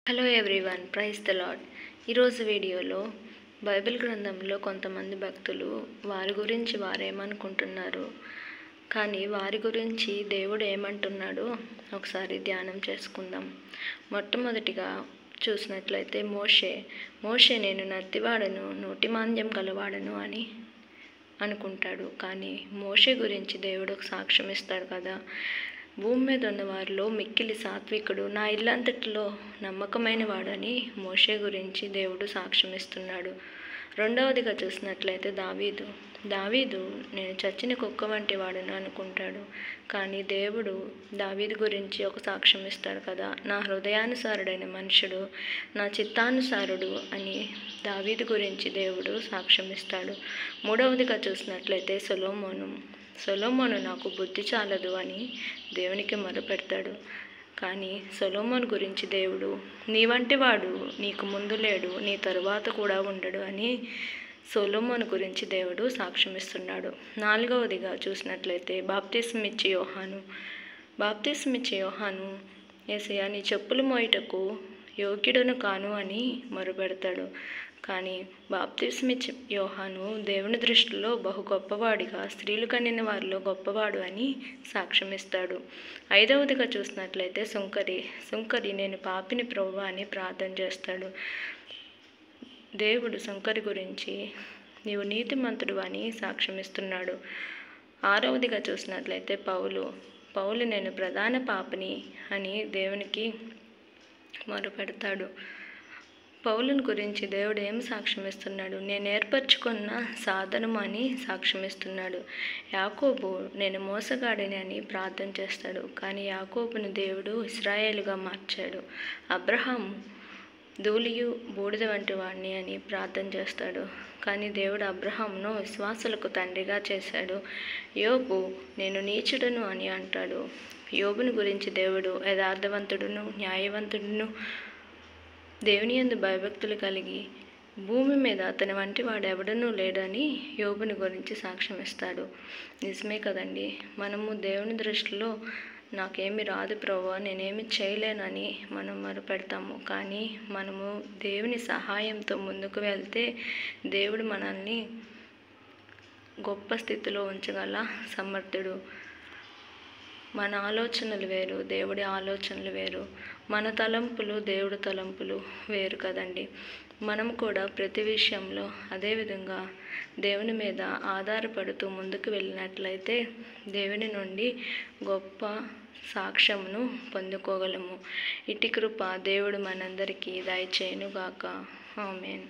Hello everyone, praise the lord. ఈరోజు వీడియోలో Bible గ్రంథంలో కొంతమంది భక్తులు వారి గురించి వారేమనుకుంటున్నారు, కానీ వారి గురించి దేవుడు ఏమంటున్నాడో ఒకసారి ధ్యానం చేసుకుందాం. మొట్టమొదటిగా చూసినట్లయితే మోషే నేను నత్తివాడను, నోటి మాంద్యం గలవాడను అని అనుకుంటాడు. కానీ మోషే గురించి దేవుడు ఒక సాక్ష్యం ఇస్తాడు కదా. భూమి మీద ఉన్న వారిలో మిక్కిలి సాత్వికుడు, నా ఇల్లంతటిలో నమ్మకమైన వాడని మోషే గురించి దేవుడు సాక్ష్యం ఇస్తున్నాడు. రెండవదిగా చూసినట్లయితే దావీదు నేను చచ్చిన కుక్క వంటి వాడని అనుకుంటాడు. కానీ దేవుడు దావీదు గురించి ఒక సాక్ష్యం ఇస్తాడు కదా. నా హృదయానుసారుడైన మనుషుడు, నా చిత్తానుసారుడు అని దావీదు గురించి దేవుడు సాక్ష్యం ఇస్తాడు. మూడవదిగా చూసినట్లయితే సొలొమోను నాకు బుద్ధి చాలదు అని దేవునికి మొరపెడతాడు. కానీ సొలొమోను గురించి దేవుడు నీ వంటి వాడు నీకు ముందు లేడు, నీ తరువాత కూడా ఉండడు అని సొలొమోను గురించి దేవుడు సాక్ష్యం ఇస్తున్నాడు. నాలుగవదిగా చూసినట్లయితే బాప్తిస్మిచ్చే యోహాను యేసయ్యా నీ చెప్పులు మోయుటకు యోగ్యుడను కాను అని మొరపెడతాడు. కానీ బాప్తిస్మిచ్చే యోహాను దేవుని దృష్టిలో బహు గొప్పవాడిగా, స్త్రీలు కనిన వారిలో గొప్పవాడు అని సాక్ష్యం ఇస్తాడు. ఐదవదిగా చూసినట్లయితే సుంకరి నేను పాపిని ప్రభువా అని ప్రార్థన చేస్తాడు. దేవుడు సుంకరి గురించి నీవు నీతిమంతుడు అని సాక్ష్యం ఇస్తున్నాడు. ఆరవదిగా చూసినట్లయితే పౌలు నేను ప్రధాన పాపిని అని దేవునికి మొరపెడతాడు. పౌలుని గురించి దేవుడు ఏం సాక్ష్యం ఇస్తున్నాడు? నేను ఏర్పరచుకున్న సాధనము అని సాక్ష్యం ఇస్తున్నాడు. యాకోబు నేను మోసగాడిని అని ప్రార్థన చేస్తాడు. కానీ యాకోబుని దేవుడు ఇశ్రాయేలుగా మార్చాడు. అబ్రహాము ధూళియు బూడిద వంటి వాడిని అని ప్రార్థన చేస్తాడు. కానీ దేవుడు అబ్రహామును విశ్వాసులకు తండ్రిగా చేశాడు. యోబు నేను నీచుడను అని అంటాడు. యోబుని గురించి దేవుడు యథార్థవంతుడును, న్యాయవంతుడును, దేవుని యందు భయభక్తులు కలిగి భూమి మీద అతని వంటి వాడు ఎవడనూ లేడని యోబుని గురించి సాక్ష్యం ఇస్తాడు. నిజమే కదండి. మనము దేవుని దృష్టిలో నాకేమి రాదు ప్రభువా, నేనేమి చేయలేనని మనం మొరపెడతాము. కానీ మనము దేవుని సహాయంతో ముందుకు వెళ్తే దేవుడు మనల్ని గొప్ప స్థితిలో ఉంచగల సమర్థుడు. మన ఆలోచనలు వేరు, దేవుడి ఆలోచనలు వేరు. మన తలంపులు దేవుడి తలంపులు వేరు కదండి. మనం కూడా ప్రతి విషయంలో అదేవిధంగా దేవుని మీద ఆధారపడుతూ ముందుకు వెళ్ళినట్లయితే దేవుని నుండి గొప్ప సాక్ష్యమును పొందుకోగలము. ఇట్టి కృప దేవుడు మనందరికీ దయచేయునుగాక. ఆమేన్.